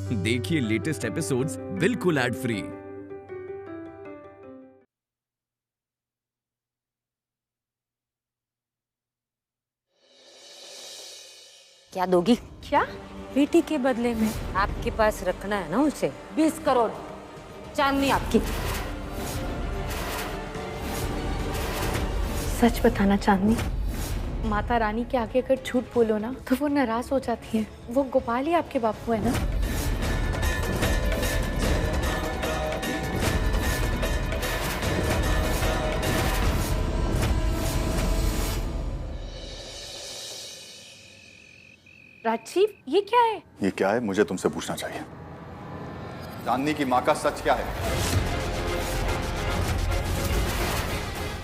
देखिए latest episodes बिल्कुल ad free. क्या दोगी? क्या? बेटी के बदले में आपके पास रखना है ना उसे 20 करोड़ चांदनी आपकी। सच बताना चांदनी, माता रानी के आगे अगर झूठ बोलो ना तो वो नाराज हो जाती है। वो गोपाल ही आपके बापू है ना? राजीव, ये क्या है? ये क्या है मुझे तुमसे पूछना चाहिए। चांदनी की माँ का सच क्या है?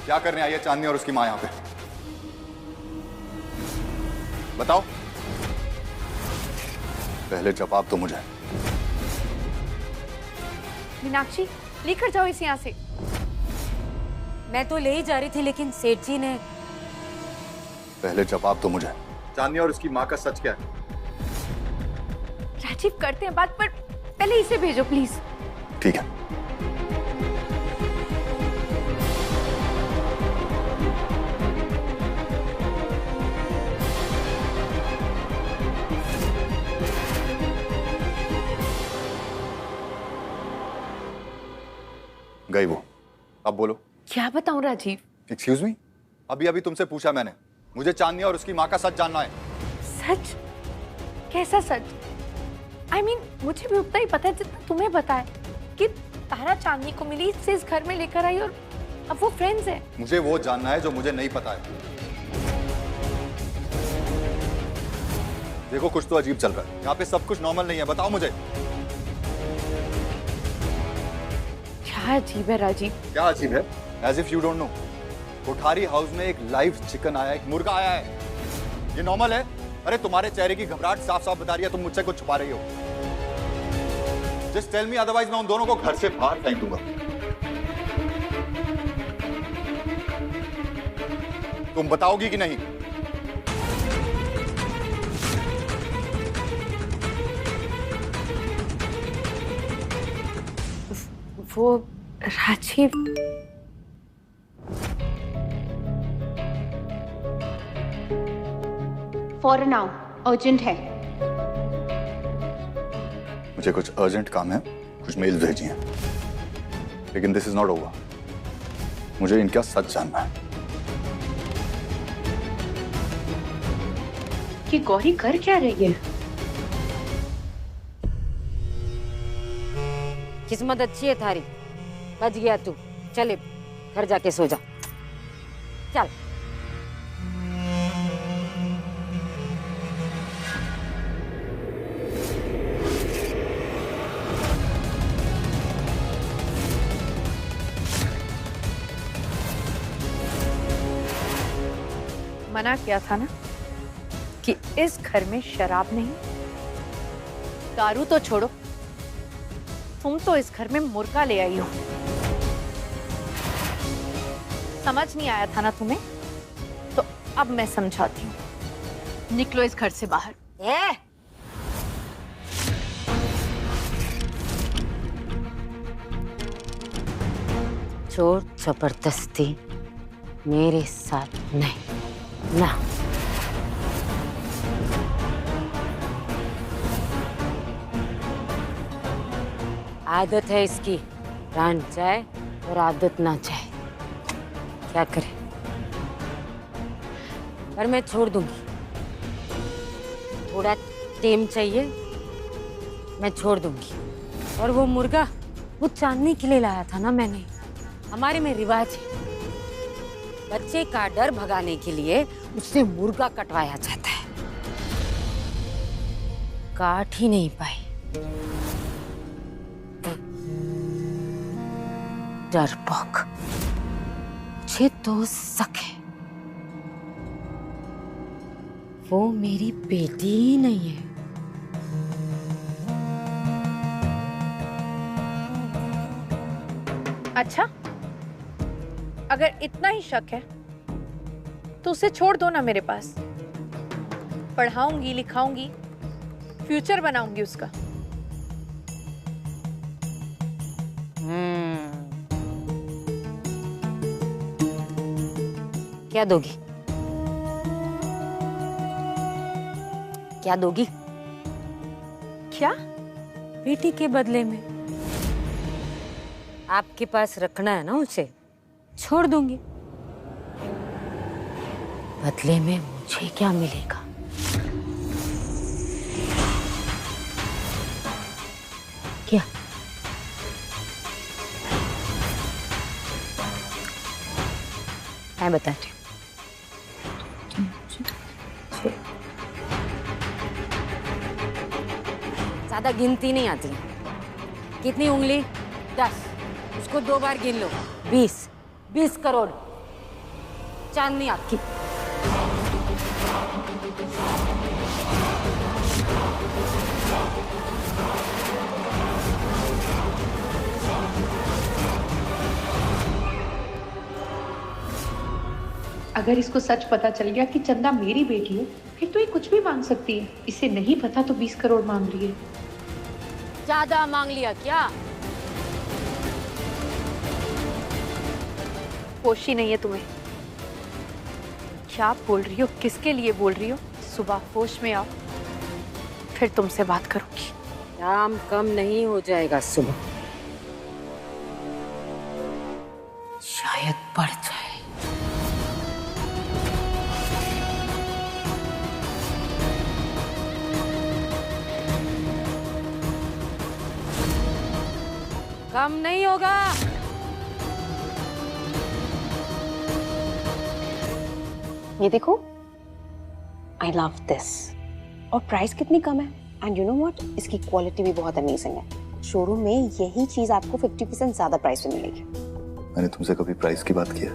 क्या करने आई है चांदनी और उसकी माँ यहाँ पे? बताओ। पहले जवाब तो मुझे। मीनाक्षी, लेकर जाओ इसे यहाँ से। मैं तो ले ही जा रही थी लेकिन सेठ जी ने। पहले जवाब तो मुझे। चांदनी और उसकी माँ का सच क्या है? राजीव, करते हैं बात, पर पहले इसे भेजो प्लीज। ठीक है। गई वो। अब बोलो। क्या बताऊं राजीव? एक्सक्यूज मी, अभी अभी तुमसे पूछा मैंने। मुझे चांदनी और उसकी माँ का सच जानना है। सच? कैसा सच? I mean, मुझे भी उतना ही पता है जितना तुम्हें पता है कि तारा चांदनी को मिली, इससे इस घर में लेकर आई और अब वो फ्रेंड्स है। मुझे वो जानना है जो मुझे नहीं पता है। देखो कुछ तो अजीब चल रहा है यहाँ पे, सब कुछ नॉर्मल नहीं है। बताओ मुझे। क्या अजीब है राजीव? क्या अजीब है? As if you don't know. Kothari house में एक लाइव चिकन आया है, एक मुर्गा आया है। ये नॉर्मल है? अरे तुम्हारे चेहरे की घबराहट साफ साफ बता रही है तुम मुझसे कुछ छुपा रही हो। जस्ट टेल मी, अदरवाइज मैं उन दोनों को घर से बाहर फेंक दूंगा। तुम बताओगी कि नहीं? वो राजीव, फौरन आओ, अर्जेंट है। मुझे कुछ अर्जेंट काम है, कुछ मेल भेजी हैं, लेकिन दिस इज नॉट ओवर। मुझे इनका सच जानना है। कि गौरी कर क्या रही है? किस्मत अच्छी है थारी, बच गया तू। चले घर जाके सो जा। चल। मना किया था ना कि इस घर में शराब नहीं। दारू तो छोड़ो, तुम तो इस घर में मुर्गा ले आई हो। समझ नहीं आया था ना तुम्हें? तो अब मैं समझाती हूँ। निकलो इस घर से बाहर। चोर जबरदस्ती मेरे साथ नहीं ना। आदत है इसकी, प्राण जाए और आदत ना जाए, क्या करे। पर मैं छोड़ दूंगी। थोड़ा टेम चाहिए, मैं छोड़ दूंगी। और वो मुर्गा वो चांदनी के लिए लाया था ना मैंने। हमारे में रिवाज है, बच्चे का डर भगाने के लिए उससे मुर्गा कटवाया जाता है। काट ही नहीं पाई, डरपोक। मुझे तो शक है वो मेरी बेटी ही नहीं है। अच्छा, अगर इतना ही शक है तो उसे छोड़ दो ना मेरे पास। पढ़ाऊंगी, लिखाऊंगी, फ्यूचर बनाऊंगी उसका। क्या दोगी? क्या दोगी? क्या? बेटी के बदले में। आपके पास रखना है ना उसे, छोड़ दूंगी। बदले में मुझे क्या मिलेगा? क्या? मैं बताती हूँ। ज्यादा गिनती नहीं आती। कितनी उंगली? 10। उसको 2 बार गिन लो। 20 करोड़ चांदनी आपकी। अगर इसको सच पता चल गया कि चंदा मेरी बेटी है, फिर तो ये कुछ भी मांग सकती है। इसे नहीं पता तो 20 करोड़ मांग रही है। ज्यादा मांग लिया क्या? होश ही नहीं है तुम्हें। क्या बोल रही हो? किसके लिए बोल रही हो? सुबह होश में आओ, फिर तुमसे बात करूंगी। दाम कम नहीं हो जाएगा सुबह, शायद बढ़ जाए। कम नहीं होगा। ये देखो, आई लव दिस। और प्राइस कितनी कम है। एंड यू नो व्हाट, इसकी क्वालिटी भी बहुत अमेजिंग है। शोरूम में यही चीज आपको 50% ज्यादा प्राइस में मिलेगी। मैंने तुमसे कभी प्राइस की बात की है?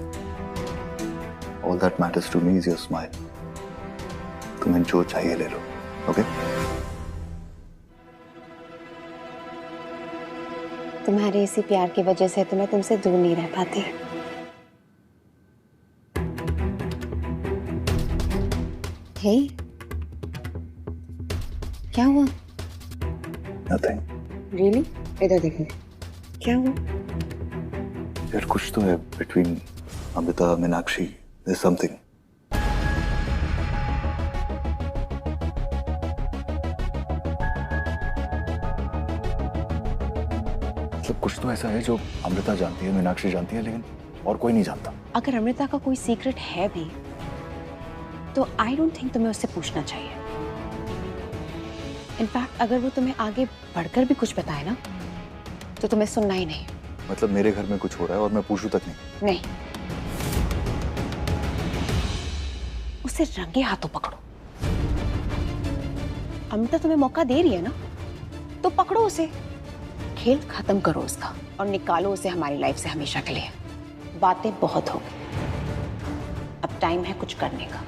All that matters to me is your smile. तुम्हें जो चाहिए ले लो, ओके? तुम्हारे इसी प्यार की वजह से तो मैं तुमसे दूर नहीं रह पाती। हे, क्या हुआ? Nothing. रियली? इधर देखो, क्या हुआ? यार कुछ तो है between Amrita, Meenakshi. There's something. मतलब कुछ तो ऐसा है जो अमृता जानती है, मीनाक्षी जानती है, लेकिन और कोई नहीं जानता। अगर अमृता का कोई सीक्रेट है भी तो आई डोंट थिंक तुम्हें उससे पूछना चाहिए। इनफैक्ट अगर वो तुम्हें आगे बढ़कर भी कुछ बताए ना तो तुम्हें सुनना ही नहीं। मतलब मेरे घर में कुछ हो रहा है और मैं पूछूं तक नहीं? नहीं, उसे रंगे हाथों पकड़ो। अमृता तुम्हें मौका दे रही है ना, तो पकड़ो उसे, खेल खत्म करो उसका और निकालो उसे हमारी लाइफ से हमेशा के लिए। बातें बहुत हो गई, अब टाइम है कुछ करने का।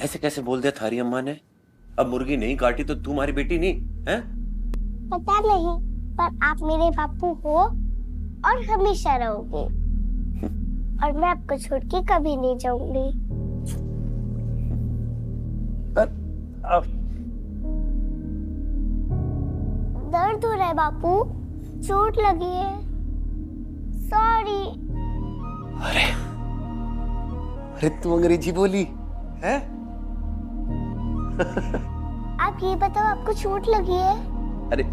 ऐसे कैसे बोल दिया थारी अम्मा ने? अब मुर्गी नहीं काटी तो तुम्हारी बेटी नहीं है? पता नहीं, पर आप मेरे बापू हो और हमेशा रहोगे। और मैं आपको छोड़ के कभी नहीं जाऊंगी। दर्द हो रहा है बापू, चोट लगी है। सॉरी। अरे अरे तू अंग्रेजी बोली है? आप ये बताओ, आपको चोट लगी है? अरे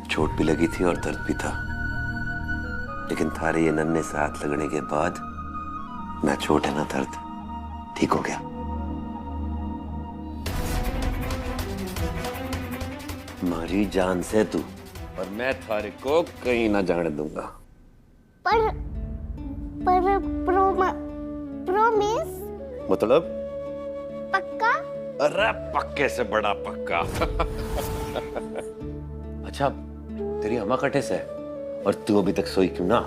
चोट भी लगी थी और दर्द भी था, लेकिन थारे ये नन्हे से हाथ लगने के बाद ना चोट है ना दर्द, ठीक हो गया। मारी जान से तू, और मैं थारे को कहीं ना जाने दूंगा। पर प्रोमिस? मतलब? पक्का? अरे पक्के से बड़ा पक्का। अच्छा, तेरी अम्मा कटे से और तू अभी तक सोई क्यों ना?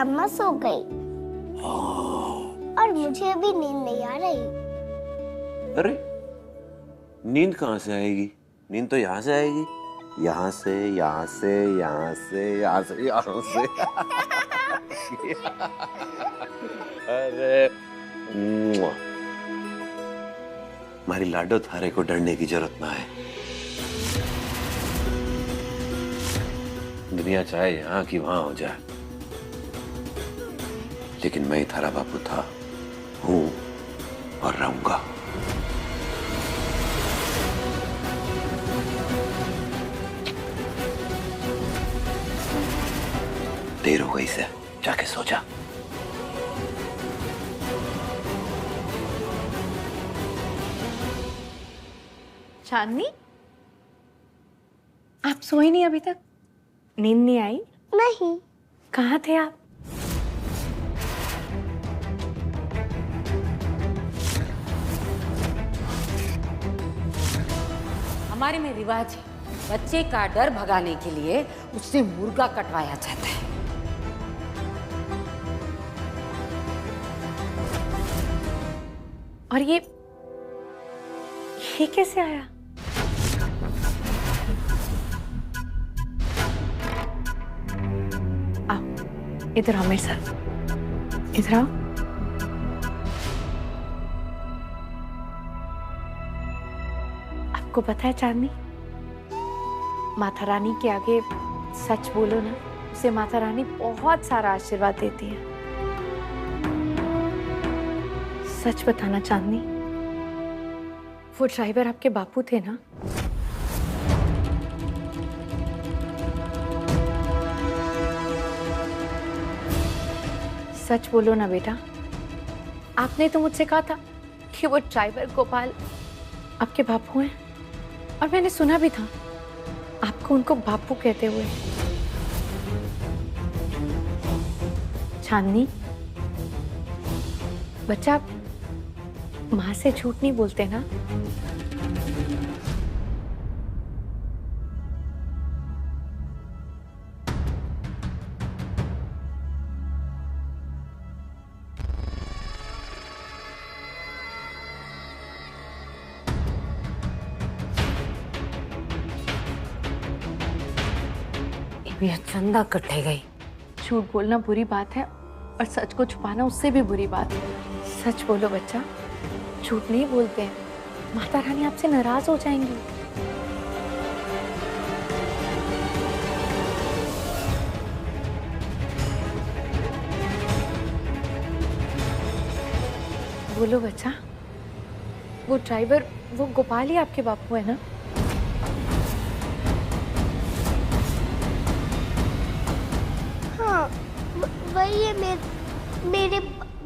अम्मा सो गई और मुझे अभी नींद नहीं आ रही। अरे नींद कहां से आएगी? नींद तो यहाँ से आएगी, यहाँ से, यहाँ से, यहाँ से, यहाँ से, यहाँ से। अरे हमारी लाडो थारे को डरने की जरूरत ना है। दुनिया चाहे यहाँ की वहां हो जाए, लेकिन मैं ही थारा बापू था, हूं और रहूंगा। देर हो गई से, जाके सो जा। चांदनी, आप सोए नहीं अभी तक? नींद नहीं आई? नहीं। कहाँ थे आप? हमारे में रिवाज है, बच्चे का डर भगाने के लिए उससे मुर्गा कटवाया जाता है। और ये कैसे आया? आओ, इधर आओ मेरे साथ, इधर आओ। आपको पता है चांदनी, माता रानी के आगे सच बोलो ना, उसे माता रानी बहुत सारा आशीर्वाद देती है। सच बताना चांदनी, वो ड्राइवर आपके बापू थे ना? सच बोलो ना बेटा, आपने तो मुझसे कहा था कि वो ड्राइवर गोपाल आपके बापू हैं, और मैंने सुना भी था आपको उनको बापू कहते हुए। चांदनी, बच्चा माँ से झूठ नहीं बोलते ना? ये चंदा कटे गई। झूठ बोलना बुरी बात है और सच को छुपाना उससे भी बुरी बात है। सच बोलो बच्चा, झूठ नहीं बोलते हैं, माता रानी आपसे नाराज हो जाएंगी। बोलो बच्चा, वो ड्राइवर, वो गोपाल ही आपके बापू है ना? हाँ, वही है मेरे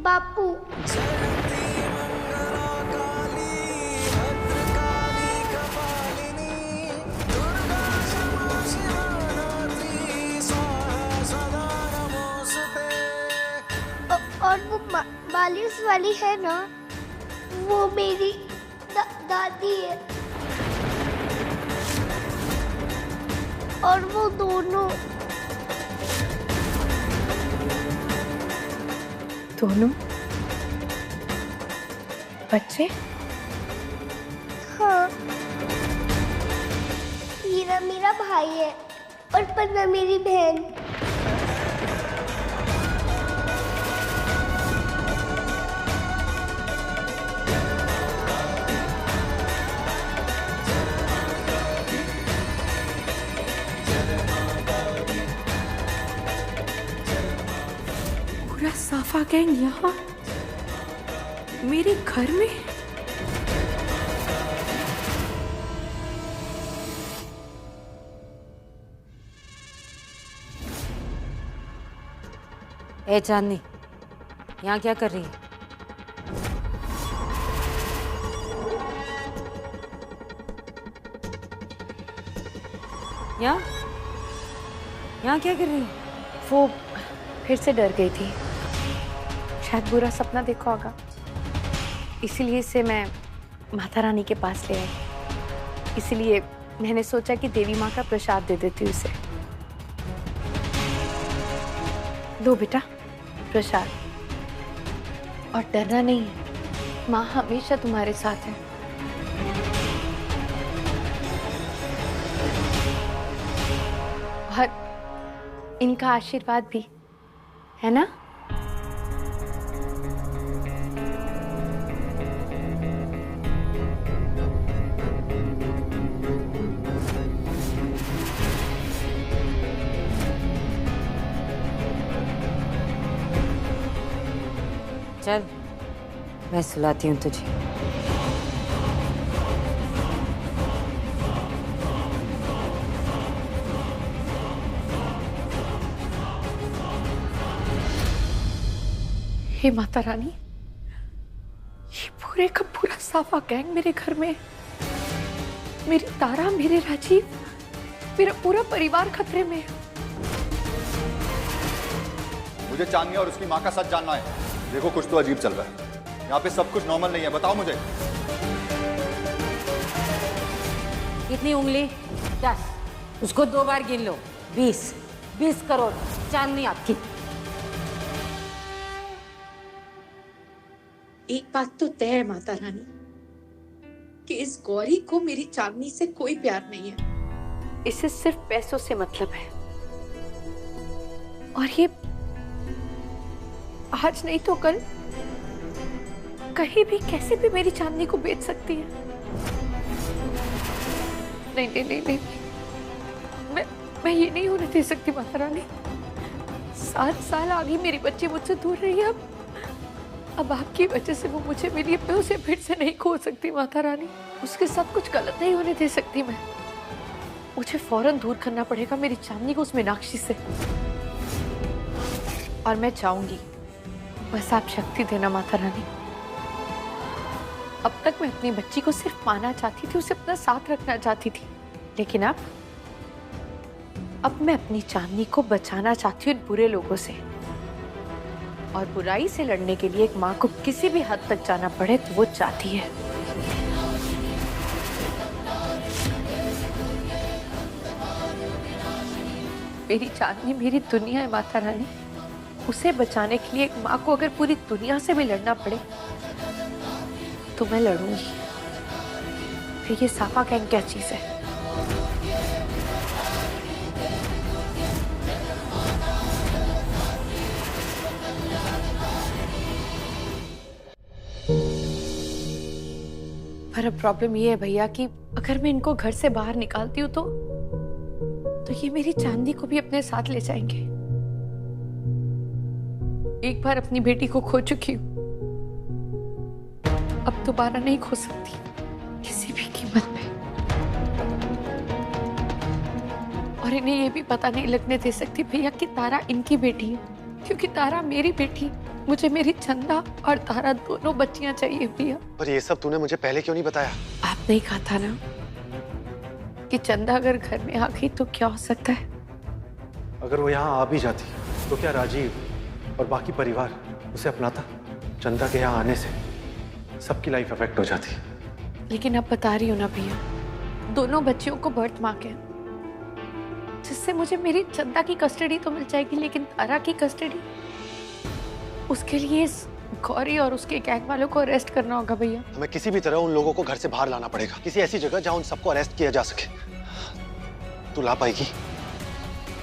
बापू। और वो बालिश वाली है ना, वो मेरी दादी है। और वो दोनों बच्चे? हाँ, हीरा मेरा भाई है और पन्ना मेरी बहन। पूरा साफा गैंग यहाँ मेरे घर में? ए चांदनी, यहाँ क्या कर रही है? यहाँ क्या कर रही है? वो फिर से डर गई थी, शायद बुरा सपना देखा होगा, इसीलिए इसे मैं माता रानी के पास ले आई। इसलिए मैंने सोचा कि देवी माँ का प्रसाद दे देती हूँ उसे। लो बेटा प्रसाद, और डरना नहीं है, माँ हमेशा तुम्हारे साथ है। और इनका आशीर्वाद भी, है ना? चल, मैं सुलाती हूँ तुझे। हे माता रानी, ये पूरे का पूरा साफा गैंग मेरे घर में, मेरी तारा, मेरे राजीव, मेरा पूरा परिवार खतरे में है। मुझे चांदनी और उसकी माँ का सच जानना है। देखो कुछ तो अजीब चल रहा है यहाँ पे, सब कुछ नॉर्मल नहीं है, बताओ मुझे। कितनी उंगली? 10। उसको 2 बार गिन लो। 20 करोड़ चांदनी आपकी। एक बात तो तय है माता रानी कि इस गौरी को मेरी चांदनी से कोई प्यार नहीं है। इसे सिर्फ पैसों से मतलब है, और ये आज नहीं तो कल कहीं भी कैसे भी मेरी चांदनी को बेच सकती है। नहीं नहीं नहीं नहीं, मैं ये नहीं होने दे सकती माता रानी। 7 साल आगे मेरी बच्ची मुझसे दूर रही है, अब आपकी वजह से वो मुझे मिली, मैं उसे फिर से नहीं खो सकती माता रानी। उसके साथ कुछ गलत नहीं होने दे सकती मैं। मुझे फौरन दूर करना पड़ेगा मेरी चांदनी को उस मीनाक्षी से, और मैं चाहूंगी, बस आप शक्ति देना माता रानी। अब तक मैं अपनी बच्ची को सिर्फ पाना चाहती थी, उसे अपना साथ रखना चाहती थी, लेकिन अब मैं अपनी चांदनी को बचाना चाहती हूँ इन बुरे लोगों से। और बुराई से लड़ने के लिए एक माँ को किसी भी हद तक जाना पड़े तो वो चाहती है। मेरी चांदनी मेरी दुनिया है माता रानी, उसे बचाने के लिए एक माँ को अगर पूरी दुनिया से भी लड़ना पड़े तो मैं लड़ूंगी। फिर ये साफा गैंग क्या चीज है? पर अब प्रॉब्लम ये है भैया कि अगर मैं इनको घर से बाहर निकालती हूँ तो ये मेरी चांदनी को भी अपने साथ ले जाएंगे। एक बार अपनी बेटी को खो चुकी हूँ, अब दोबारा नहीं खो सकती किसी भी कीमत पे। और इन्हें ये भी पता नहीं लगने दे सकती भैया कि तारा इनकी बेटी है, क्योंकि तारा मेरी बेटी। मुझे मेरी चंदा और तारा दोनों बच्चियां चाहिए भैया। पर ये सब तूने मुझे पहले क्यों नहीं बताया? आपने ही कहा था ना कि चंदा अगर घर में आ गई तो क्या हो सकता है। अगर वो यहाँ आ भी जाती तो क्या राजीव और बाकी परिवार उसे अपनाता? चंदा के यहाँ आने से सबकी लाइफ अफेक्ट हो जाती। लेकिन अब बता रही हूँ ना भैया, दोनों बच्चियों को बर्थ मार्क है, जिससे मुझे मेरी चंदा की कस्टडी तो मिल जाएगी, लेकिन तारा की कस्टडी, उसके लिए गौरी और उसके गैंग वालों को अरेस्ट करना होगा भैया। हमें किसी भी तरह उन लोगों को घर से बाहर लाना पड़ेगा, किसी ऐसी जगह जहां उन सबको अरेस्ट किया जा सके। तू ला पाएगी?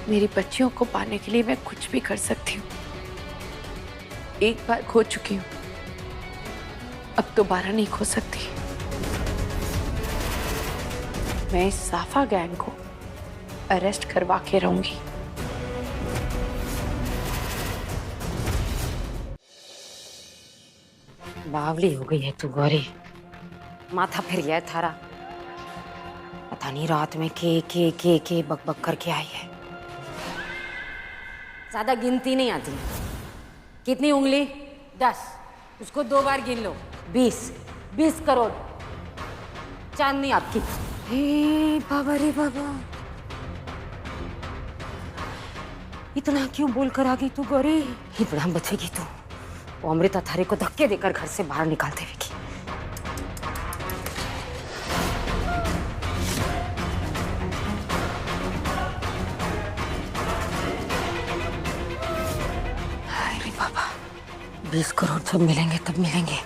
मेरी बच्चियों को पाने के लिए मैं कुछ भी कर सकती हूँ। एक बार खो चुकी हूँ, अब दोबारा नहीं खो सकती। मैं इस साफा गैंग को अरेस्ट करवा के रहूंगी। बावली हो गई है तू गौरी, माथा फिर गया है थारा। पता नहीं रात में के बक बक करके आई है। ज्यादा गिनती नहीं आती। कितनी उंगली? 10। उसको 2 बार गिन लो। 20 करोड़ चांदनी आपकी। हे बाबा रे बाबा, इतना क्यों बोल कर आ गई तू गौरी? इतना बचेगी तू। वो अमृता थारे को धक्के देकर घर से बाहर निकाल देगी। अरे बाबा, 20 करोड़ जब मिलेंगे तब मिलेंगे,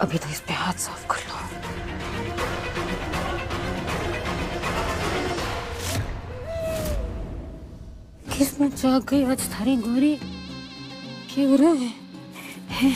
अभी तो इस पे हाथ साफ कर लो। किस्मत जाग गई आज थारी गोरी क्यों रहे है?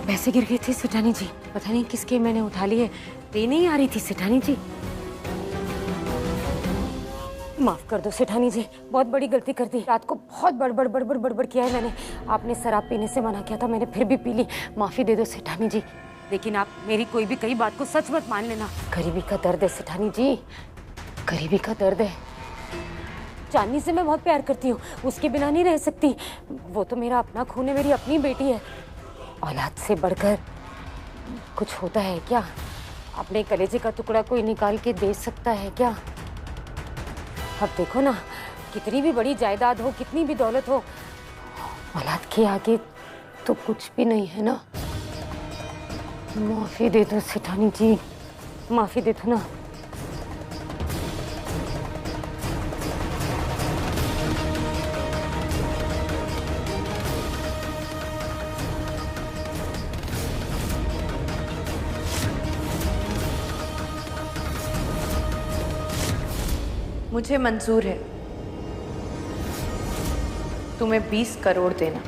पैसे गिर गए थे सेठानी जी, पता नहीं किसके मैंने उठा लिए, दे नहीं आ रही थी सेठानी जी। माफ कर दो सेठानी जी, बहुत बड़ी गलती कर दी। रात को बहुत बड़बड़ किया है मैंने। आपने शराब पीने से मना किया था, मैंने फिर भी पी ली। माफी दे दो सेठानी जी, लेकिन आप मेरी कोई भी कई बात को सच मत मान लेना। गरीबी का दर्द है सेठानी जी, गरीबी का दर्द है। चांदनी से मैं बहुत प्यार करती हूँ, उसके बिना नहीं रह सकती। वो तो मेरा अपना खून है, मेरी अपनी बेटी है। औलाद से बढ़कर कुछ होता है क्या? अपने कलेजे का टुकड़ा कोई निकाल के दे सकता है क्या? अब देखो ना, कितनी भी बड़ी जायदाद हो, कितनी भी दौलत हो, औलाद के आगे तो कुछ भी नहीं है ना। माफी दे दो सेठानी जी, माफी दे दो ना। मुझे मंजूर है तुम्हें 20 करोड़ देना।